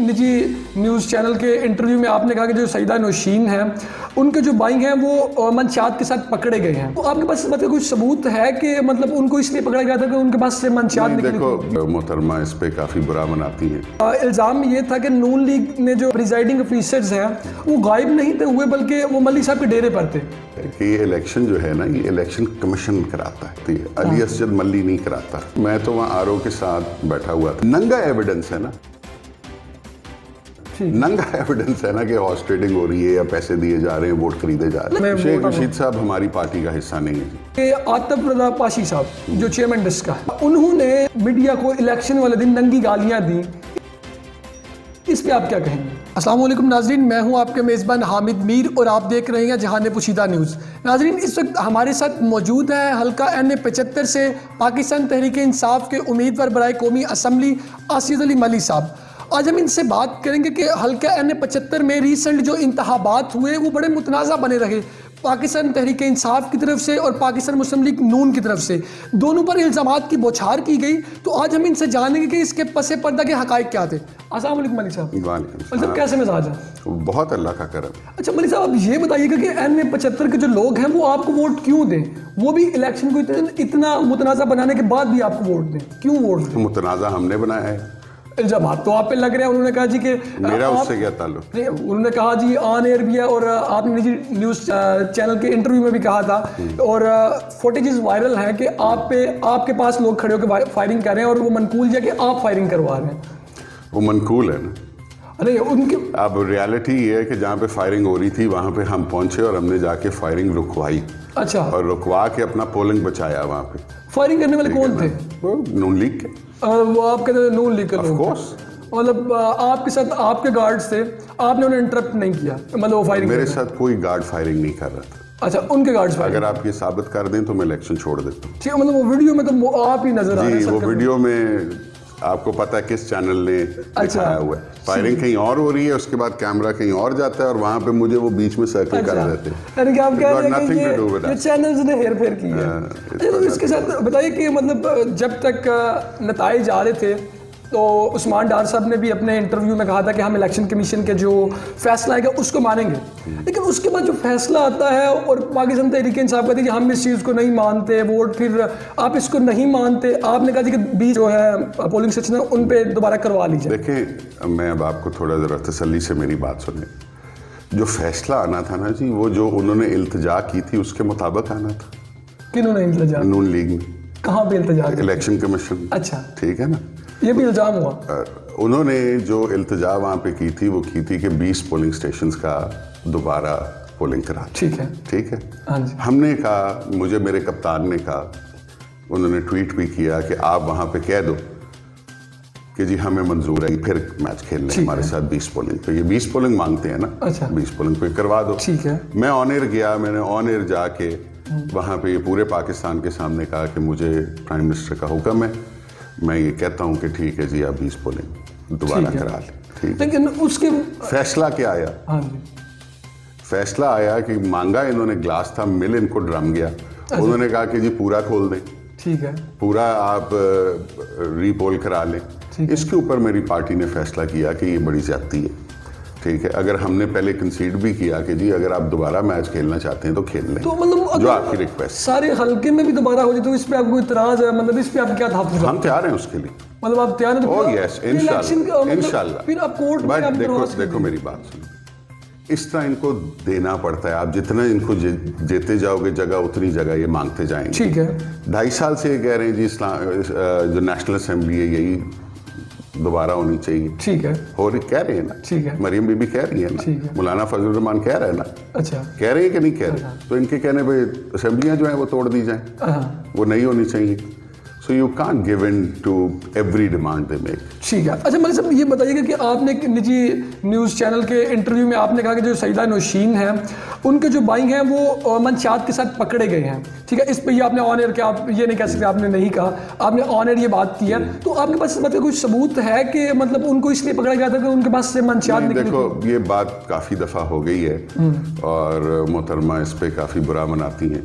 نجی news channel کے interview میں آپ نے کہا کہ جو سیدہ نوشین ہیں ان کے جو بھائی ہیں وہ منشیات کے ساتھ پکڑے گئے ہیں، تو آپ کے پاس مطلب کچھ ثبوت ہے کہ مطلب ان کو اس لیے پکڑا گیا تھا کہ ان کے پاس سے منشیات نکلی؟ دیکھو محترمہ اس پہ کافی برا مناتی ہیں۔ الزام یہ تھا کہ نون لیگ نے جو پریزائڈنگ افیسرز ہیں وہ غائب نہیں تھے ہوئے بلکہ وہ ملی صاحب کے ڈیرے پر تھے کہ یہ الیکشن جو ہے نا یہ الیکشن کمیشن کراتا ہے، علی اسجد ملی نہیں کراتا۔ میں تو وہاں آر او کے ساتھ بیٹھا ہوا تھا، ننگا ایویڈنس ہے نا، ننگا ایویڈنس ہے نا کہ ہارس ٹریڈنگ ہو رہی ہے یا پیسے دیے جا رہے ہیں، ووٹ خریدے جا رہے ہیں۔ شیخ رشید صاحب ہماری پارٹی کا حصہ نہیں ہے کہ عاطف رضا پاشی صاحب جو چیئرمین ڈس کا، انہوں نے میڈیا کو الیکشن والے دن ننگی گالیاں دیں، اس پہ آپ کیا کہیں گے؟ السلام علیکم ناظرین، میں ہوں آپ کے میزبان حامد میر اور آپ دیکھ رہے ہیں جہان پوشیدہ نیوز۔ ناظرین اس وقت ہمارے ساتھ موجود ہیں حلقہ این75 سے پاکستان تحریک انصاف کے امیدوار برائے قومی اسمبلی آصف علی ملی صاحب۔ آج ہم ان سے بات کریں گے کہ حلقہ این75 میں ریسنٹ جو انتخابات ہوئے وہ بڑے متنازع بنے رہے، پاکستان تحریک انصاف کی طرف سے اور پاکستان مسلم لیگ نون کی طرف سے، دونوں پر الزامات کی بوچھار کی گئی۔ تو آج ہم ان سے جانیں گے کہ اس کے پس پردہ کے حقائق کیا تھے۔ السلام علیکم ملک صاحب۔ وعلیکم صاحب کیسے مزاج ہے؟ بہت اللہ کا کرم۔ اچھا ملک صاحب آپ یہ بتائیے گا کہ این75 کے جو لوگ ہیں وہ آپ کو ووٹ کیوں دیں؟ وہ بھی الیکشن کو اتنا متنازع بنانے کے بعد بھی آپ کو ووٹ دیں، کیوں ووٹ دیں؟ متنازع ہم نے بنایا ہے۔ الزامات تو آپ پہ لگ رہے ہیں، انہوں نے کہا جی کہ میرا اس سے کیا تعلق؟ انہوں نے کہا جی آن ایئر بھی ہے اور آپ نے نجی نیوز چینل کے انٹرویو میں بھی کہا تھا اور فوٹیجز وائرل ہیں کہ آپ کے پاس لوگ کھڑے ہو کے فائرنگ کر رہے ہیں اور وہ منقول ہے کہ آپ فائرنگ کروا رہے ہیں۔ وہ منقول ہے نا، نہیں ان کے اب ریالٹی یہ ہے کہ جہاں پہ فائرنگ ہو رہی تھی وہاں پہ ہم پہنچے اور ہم نے جا کے فائرنگ رکوائی۔ اچھا، اور رکوا کے اپنا پولنگ بچایا وہاں پہ۔ فائرنگ کرنے والے کون تھے؟ نون لیگ کے۔ وہ آپ کہتے ہیں نون لیگ کے لوگ؟ مطلب آپ کے ساتھ آپ کے گارڈز تھے، آپ نے انہیں انٹرپٹ نہیں کیا؟ مطلب وہ فائرنگ میرے ساتھ کوئی گارڈ فائرنگ نہیں کر رہا تھا۔ اچھا ان کے گارڈز فائرنگ؟ اگر آپ یہ ثابت کر دیں تو میں الیکشن چھوڑ دیتا ہوں۔ ٹھیک، مطلب وہ ویڈیو میں تو آپ ہی نظر آ رہے ہیں؟ جی وہ ویڈیو میں آپ کو پتا ہے کس چینل نے دکھایا ہوا ہے، فائرنگ کہیں اور ہو رہی ہے، اس کے بعد کیمرہ کہیں اور جاتا ہے اور وہاں پہ مجھے وہ بیچ میں سرکل کر دیتے ہیں۔ یعنی کہ آپ کہہ رہے ہیں کہ یہ چینلز نے ہیر پھیر کی ہے۔ اس کے ساتھ بتائیے کہ مطلب جب تک نتائج آ رہے تھے تو عثمان ڈار صاحب نے بھی اپنے انٹرویو میں کہا تھا کہ ہم الیکشن کمیشن کے جو فیصلہ آئے گا اس کو مانیں گے، لیکن اس کے بعد جو فیصلہ آتا ہے اور پاکستان تحریک انصاف کہتی ہے کہ ہم اس چیز کو نہیں مانتے، ووٹ پھر آپ اس کو نہیں مانتے، آپ نے کہا تھا کہ 20 جو ہے پولنگ اسٹیشن ان پہ دوبارہ کروا لیجیے۔ دیکھیں میں اب آپ کو تھوڑا ذرا تسلی سے میری بات سنیں، جو فیصلہ آنا تھا نا جی وہ جو انہوں نے التجا کی تھی اس کے مطابق آنا تھا۔ کنہوں نے التجا؟ نون لیگ میں۔ کہاں پہ التجا؟ Election commission. اچھا ٹھیک ہے نا، یہ بھی الزام ہوا؟ انہوں نے جو التجا وہاں پہ کی تھی وہ کی تھی کہ 20 پولنگ اسٹیشنز کا دوبارہ پولنگ کرا۔ ٹھیک ہے، ٹھیک ہے۔ ہاں جی۔ ہم نے کہا، مجھے میرے کپتان نے کہا، انہوں نے ٹویٹ بھی کیا کہ آپ وہاں پہ کہہ دو کہ جی ہمیں منظور ہے پھر میچ کھیلنے ہمارے ساتھ 20 پولنگ پہ، یہ 20 پولنگ مانگتے ہیں نا، 20 پولنگ پہ کروا دو۔ ٹھیک ہے۔ میں آن ایئر گیا، میں نے آن ایئر جا کے وہاں پہ یہ پورے پاکستان کے سامنے کہا کہ مجھے پرائم منسٹر کا حکم ہے، میں یہ کہتا ہوں کہ ٹھیک ہے جی آپ 20 پولنگ دوبارہ کرا لیں۔ لیکن اس کے فیصلہ کیا آیا؟ ہاں جی، فیصلہ آیا کہ مانگا انہوں نے گلاس تھا، مل ان کو ڈرم گیا، انہوں نے کہا کہ جی پورا کھول دیں، ٹھیک ہے، پورا آپ ری پول کرا لیں۔ اس کے اوپر میری پارٹی نے فیصلہ کیا کہ یہ بڑی زیادتی ہے۔ ٹھیک ہے، اگر ہم نے پہلے کنسیڈ بھی کیا کہ جی اگر آپ دوبارہ میچ کھیلنا چاہتے ہیں تو کھیل لیں، تو مطلب جو آپ کی ریکویسٹ سارے حلقے میں بھی دوبارہ ہو جائے تو اس پہ آپ کو اعتراض ہے؟ مطلب اس پہ آپ کیا تحفظ؟ ہم تیار ہیں اس کے لیے، مطلب آپ تیار ہیں؟ اوہ یس، انشاءاللہ۔ پھر آپ کورٹ میں دیکھو میری بات سنو، اس طرح ان کو دینا پڑتا ہے، آپ جتنا ان کو دیتے جاؤ گے جگہ اتنی جگہ یہ مانگتے جائیں گے۔ ٹھیک ہے، 2.5 سال سے یہ کہہ رہے ہیں جی جو نیشنل اسمبلی ہے یہی دوبارہ ہونی چاہیے۔ ٹھیک ہے، کہہ رہے ہیں نا، ٹھیک ہے، مریم بی بی کہہ رہی ہے نا، مولانا فضل الرحمان کہہ رہے ہیں نا۔ اچھا، کہہ رہے ہیں کہ نہیں کہہ رہے؟ تو ان کے کہنے پہ اسمبلیاں جو ہیں وہ توڑ دی جائیں، وہ نہیں ہونی چاہیے۔ So you can't give in to every demand they make. ٹھیک ہے۔ اچھا ملک صاحب یہ بتائیے گا کہ آپ نے نجی نیوز چینل کے انٹرویو میں آپ نے کہا کہ جو سیدہ نوشین ہیں ان کے جو بھائی ہیں وہ منشیات کے ساتھ پکڑے گئے ہیں، ٹھیک ہے، اس پہ یہ آپ نے آن ایئر کیا، آپ یہ نہیں کہہ سکتے آپ نے نہیں کہا، آپ نے آن ایئر یہ بات کی ہے، تو آپ کے پاس مطلب کچھ ثبوت ہے کہ مطلب ان کو اس لیے پکڑا گیا تھا کہ ان کے پاس سے منشیات نکلی؟ دیکھو یہ بات کافی دفعہ ہو گئی ہے اور محترمہ اس پہ کافی برا مناتی ہیں،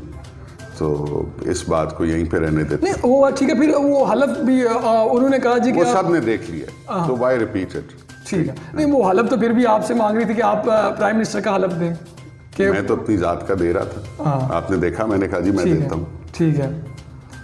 تو اس بات کو یہیں پہ رہنے دیتے ہیں۔ نہیں وہ ٹھیک ہے، پھر وہ حلف بھی انہوں نے کہا جی کہ وہ سب نے دیکھ لیا، تو وائی ریپیٹ اٹ؟ ٹھیک ہے. نہیں وہ حلف تو پھر بھی آپ سے مانگ رہی تھی کہ آپ پرائم منسٹر کا حلف دیں. میں تو اپنی ذات کا دے رہا تھا, آپ نے دیکھا, میں نے کہا جی میں دیتا ہوں. ٹھیک ہے.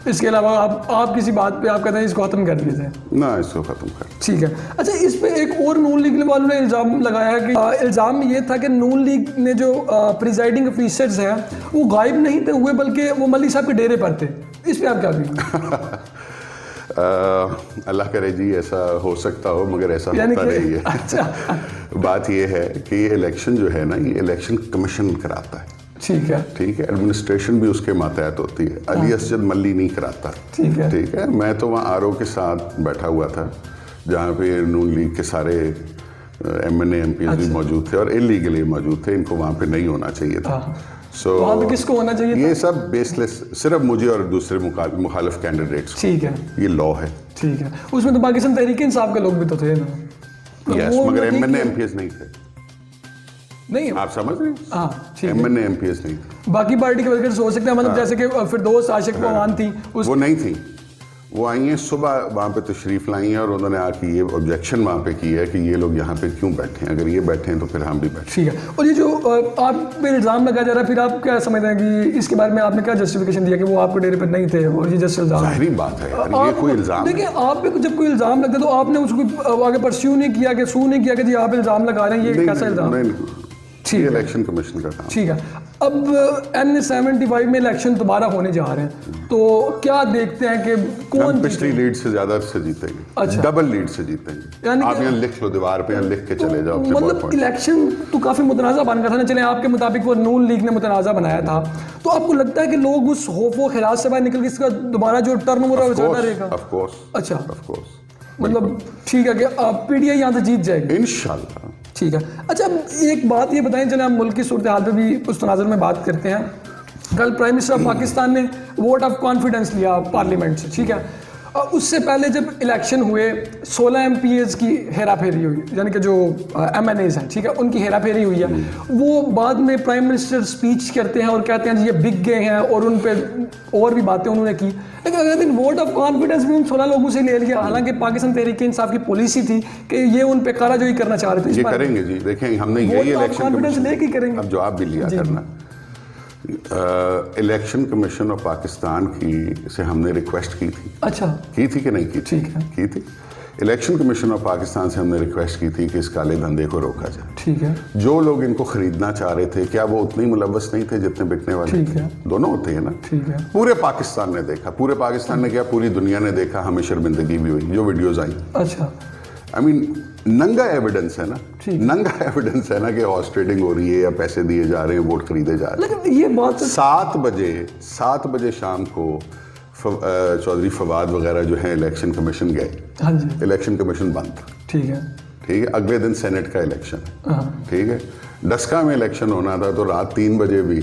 اس کے علاوہ آپ کسی بات پہ آپ کہتے ہیں اس کو ختم کر دیتے ہیں؟ نہ, اس کو ختم کر. ٹھیک ہے. اچھا اس پہ ایک اور نون لیگ والوں نے الزام لگایا کہ الزام یہ تھا کہ نون لیگ نے جو پریزائڈنگ افیسرز ہیں وہ غائب نہیں تھے ہوئے بلکہ وہ ملی صاحب کے ڈیرے پر تھے. اس پہ آپ کیا کہیں گے؟ اللہ کرے جی ایسا ہو سکتا ہو, مگر ایسا ہوتا نہیں ہے. اچھا بات یہ ہے کہ یہ الیکشن جو ہے نا, یہ الیکشن کمیشن کراتا ہے. ٹھیک ہے. ٹھیک ہے. ایڈمنسٹریشن بھی اس کے ماتحت ہوتی ہے. علی اسجد ملی نہیں کراتا. ٹھیک ہے. ٹھیک ہے. میں تو وہاں RO کے ساتھ بیٹھا ہوا تھا جہاں پہ نون لیگ کے سارے MNA MPs بھی موجود تھے اور انلیگلی موجود تھے. ان کو وہاں پہ نہیں ہونا چاہیے تھا. وہاں پہ کس کو ہونا چاہیے تھا؟ یہ سب بیس لیس, صرف مجھے اور دوسرے مخالف کینڈیڈیٹس. ٹھیک ہے. یہ لا ہے. ٹھیک ہے. اس میں تو پاکستان تحریک انصاف کے لوگ بھی تو تھے نا. یس, مگر MNA MPs نہیں تھے. نہیں آپ سمجھ رہے ہیں؟ ہاں ٹھیک ہے. MNA MPs نہیں تھے. باقی پارٹی کے ورکرز ہو سکتے ہیں, مطلب جیسے کہ فردوس عاشق پروان تھی, وہ نہیں تھی. وہ آئی ہیں صبح وہاں پہ تشریف لائی ہیں اور انہوں نے آ کے یہ آبجیکشن وہاں پہ کی ہے کہ یہ لوگ یہاں پہ کیوں بیٹھے ہیں, اگر یہ بیٹھے ہیں تو پھر ہم بھی بیٹھے. ٹھیک ہے. اور یہ جو آپ پہ الزام لگایا جا رہا ہے, پھر آپ کیا سمجھتے ہیں کہ اس کے بارے میں آپ نے کیا جسٹیفیکیشن دیا کہ وہ آپ کے ڈیرے پہ نہیں تھے اور یہ جسٹ الزام؟ ظاہری بات ہے یار, یہ کوئی الزام دیکھیں آپ پہ جب کوئی الزام لگتا ہے تو آپ نے اس کو آگے پرسیو نہیں کیا کہ سو نہیں کیا کہ جی آپ الزام لگا رہے ہیں, یہ کیسا الزام؟ ٹھیک ہے. الیکشن کمیشن کا کام. ٹھیک ہے. اب N75 میں الیکشن دوبارہ ہونے جا رہے ہیں, تو کیا دیکھتے ہیں کہ کون پچھلی لیڈ سے زیادہ سے جیتیں گے. اچھا, ڈبل لیڈ سے جیتیں گے. آپ یہاں لکھ لو دیوار پہ, یہاں لکھ کے چلے جاؤ. مطلب الیکشن تو کافی متنازع بن گیا تھا نا. چلیں آپ کے مطابق وہ نون لیگ نے متنازع بنایا تھا, تو آپ کو لگتا ہے کہ لوگ اس خوف و خراج سے باہر نکل کے اس کا دوبارہ جو ٹرن اوور ہے وہ زیادہ رہے گا؟ Of course. اچھا, آف کورس. مطلب ٹھیک ہے کہ PTI یہاں سے جیت جائے گی انشاءاللہ. ٹھیک ہے. اچھا ایک بات یہ بتائیں, چلیں ہم ملک کی صورتحال پہ بھی اس تناظر میں بات کرتے ہیں. کل پرائم منسٹر آف پاکستان نے ووٹ آف کانفیڈنس لیا پارلیمنٹ سے. ٹھیک ہے. اس سے پہلے جب الیکشن ہوئے 16 MPs کی ہیرا پھیری ہوئی, یعنی کہ جو MNAs ہیں, ٹھیک ہے, ان کی ہیرا پھیری ہوئی ہے. وہ بعد میں پرائم منسٹر اسپیچ کرتے ہیں اور کہتے ہیں یہ بک گئے ہیں اور ان پہ اور بھی باتیں انہوں نے کی. لیکن اگر دن ووٹ آف کانفیڈنس بھی ان 16 لوگوں سے لے لیا, حالانکہ پاکستان تحریک انصاف کی پالیسی تھی کہ یہ ان پہ قرار جوئی کرنا چاہ رہے تھے. یہ کریں گے جی, دیکھیں ہم نے یہی الیکشن کانفیڈنس لے کے کریں گے. اب جواب بھی لیا کرنا. الیکشن کمیشن آف پاکستان کی سے ہم نے ریکویسٹ کی تھی. اچھا, کی تھی کہ نہیں کی تھی؟ ٹھیک ہے, کی تھی. الیکشن کمیشن آف پاکستان سے ہم نے ریکویسٹ کی تھی کہ اس کالے دھندے کو روکا جائے. ٹھیک ہے. جو لوگ ان کو خریدنا چاہ رہے تھے, کیا وہ اتنے ملوث نہیں تھے جتنے بکنے والے؟ ٹھیک ہے. دونوں ہوتے ہیں نا. ٹھیک ہے. پورے پاکستان نے دیکھا, پورے پاکستان نے کیا, پوری دنیا نے دیکھا, ہمیں شرمندگی بھی ہوئی جو ویڈیوز آئیں. اچھا, آئی مین ننگا ایویڈنس ہے نا, ننگا ایویڈنس ہے نا کہ ہارس ٹریڈنگ ہو رہی ہے یا پیسے دیے جا رہے ہیں, ووٹ خریدے جا رہے ہیں. لیکن یہ بات 7 بجے شام کو چودھری فواد وغیرہ جو ہیں الیکشن کمیشن گئے. ہاں جی. الیکشن کمیشن بند تھا. ٹھیک ہے. ٹھیک ہے. اگلے دن سینٹ کا الیکشن. ٹھیک ہے. ڈسکا میں الیکشن ہونا تھا, تو رات 3 بجے بھی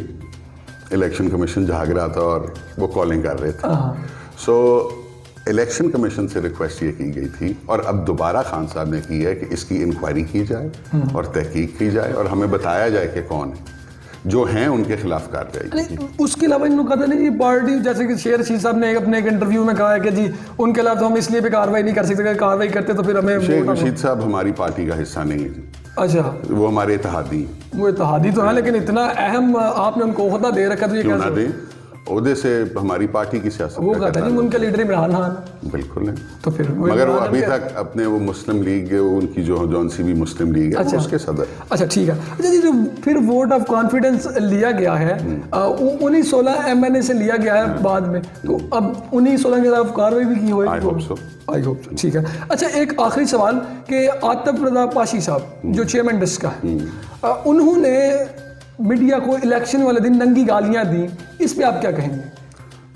الیکشن کمیشن جھاگ رہا تھا اور وہ کالنگ کر رہے تھے. سو الیکشن کمیشن سے ریکویسٹ یہ کی گئی تھی, اور اب دوبارہ خان صاحب نے کی ہے کہ اس کی انکوائری کی جائے اور تحقیق کی جائے اور ہمیں بتایا جائے کہ کون ہے, جو ہیں ان کے خلاف کارروائی کی. اس کے علاوہ ان لوگ کہتے ہیں جی پارٹی, جیسے کہ شیر رشید صاحب نے اپنے ایک انٹرویو میں کہا ہے کہ جی ان کے خلاف تو ہم اس لیے بھی کارروائی نہیں کر سکتے, اگر کارروائی کرتے تو پھر ہمیں. شیر رشید صاحب ہماری پارٹی کا حصہ نہیں ہے جی. اچھا, وہ ہمارے اتحادی ہیں. وہ اتحادی تو ہیں, لیکن اتنا اہم آپ نے ان کو عہدہ دے رکھا, تو یہ کیوں نہ کیسے دیں؟ عہدے سے ہماری پارٹی کی سیاست وہ کہتا ہے ان کا لیڈر عمران خان. بالکل نہیں. تو پھر مگر وہ ابھی تک اپنے وہ مسلم لیگ, ان کی جو جون سی بھی مسلم لیگ ہے, اس کے صدر. اچھا ٹھیک ہے. اچھا جی, جو پھر ووٹ آف کانفیڈنس لیا گیا ہے, انہیں 16 MNA سے لیا گیا ہے بعد میں, تو اب انہیں 16 کے خلاف کارروائی بھی کی ہوئی. I hope so. ٹھیک ہے. اچھا ایک آخری سوال کہ عاطف رضا پاشی صاحب جو چیئرمین ڈسکا ہے, انہوں نے میڈیا کو الیکشن والے دن ننگی گالیاں دیں, اس پہ آپ کیا کہیں گے؟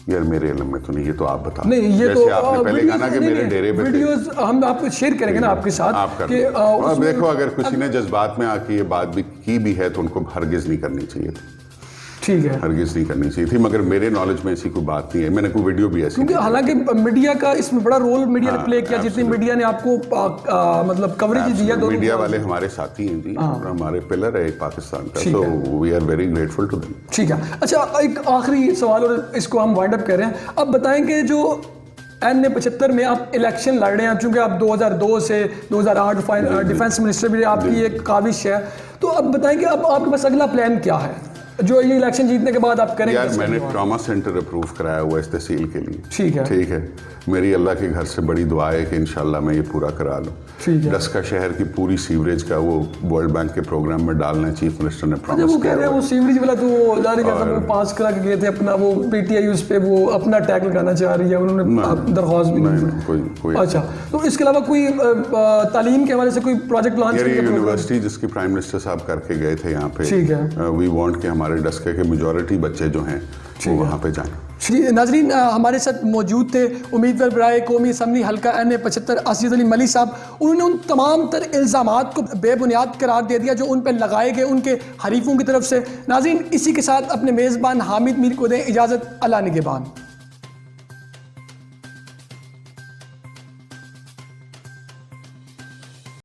یار میرے علم میں تو نہیں, یہ تو آپ بتا. نہیں یہ تو آپ نے پہلے کہا نا کہ میرے ڈیرے پہ ویڈیوز ہم آپ کو شیئر کریں گے نا آپ کے ساتھ. آپ کر اب دیکھو, اگر کسی نے جذبات میں آ کے یہ بات بھی کی بھی ہے تو ان کو ہرگز نہیں کرنی چاہیے تھی. ٹھیک ہے, ہرگز نہیں کرنی چاہیے تھی, مگر میرے نالج میں ایسی کوئی بات نہیں ہے. میں نے کوئی ویڈیو بھی ایسی, کیونکہ حالانکہ میڈیا کا اس میں بڑا رول میڈیا نے پلے کیا, جتنی میڈیا نے آپ کو مطلب کوریج دیا. میڈیا والے ہمارے ساتھی ہیں جی, ہمارے پلر ہے پاکستان کا, تو we are very grateful to them. ٹھیک ہے. اچھا ایک آخری سوال اور اس کو ہم وائنڈ اپ کر رہے ہیں. اب بتائیں کہ جو N75 میں آپ الیکشن لڑ رہے ہیں, چونکہ آپ 2002 سے 2008 ڈیفینس منسٹر بھی آپ کی ایک کاوش ہے, تو اب بتائیں کہ اب آپ کے پاس اگلا پلان کیا ہے جو یہ الیکشن جیتنے کے بعد آپ کریں گے؟ یار میں نے ٹراما سینٹر اپروو کرایا ہوا اس تحصیل کے لیے. ٹھیک ہے. میری اللہ کے گھر سے بڑی دعا ہے کہ انشاءاللہ میں یہ پورا کرا لوں. ڈسکا شہر کی پوری سیوریج کا وہ ورلڈ بینک کے پروگرام میں ڈالنا ہے, چیف منسٹر نے پرومس وہ کہہ رہے ہیں وہ سیوریج والا تو وہ جاری کا پاس کرا کے گئے تھے اپنا, وہ پی ٹی آئی اس پہ وہ اپنا ٹیگ لگانا چاہ رہی ہے, انہوں نے درخواست بھی نہیں. اچھا, تو اس کے علاوہ کوئی تعلیم کے حوالے سے کوئی پروجیکٹ لانچ کیا؟ یونیورسٹی جس کی پرائم منسٹر صاحب کر کے گئے تھے یہاں پہ, وی وانٹ کہ ہمارے ڈسکا کے میجورٹی بچے جو ہیں وہ وہاں پہ جائیں. جی ناظرین, ہمارے ساتھ موجود تھے امیدوار برائے قومی اسمبلی حلقہ N75 اسد علی ملی صاحب. انہوں نے ان تمام تر الزامات کو بے بنیاد قرار دے دیا جو ان پہ لگائے گئے ان کے حریفوں کی طرف سے. ناظرین, اسی کے ساتھ اپنے میزبان حامد میر کو دیں اجازت. اللہ نگہبان.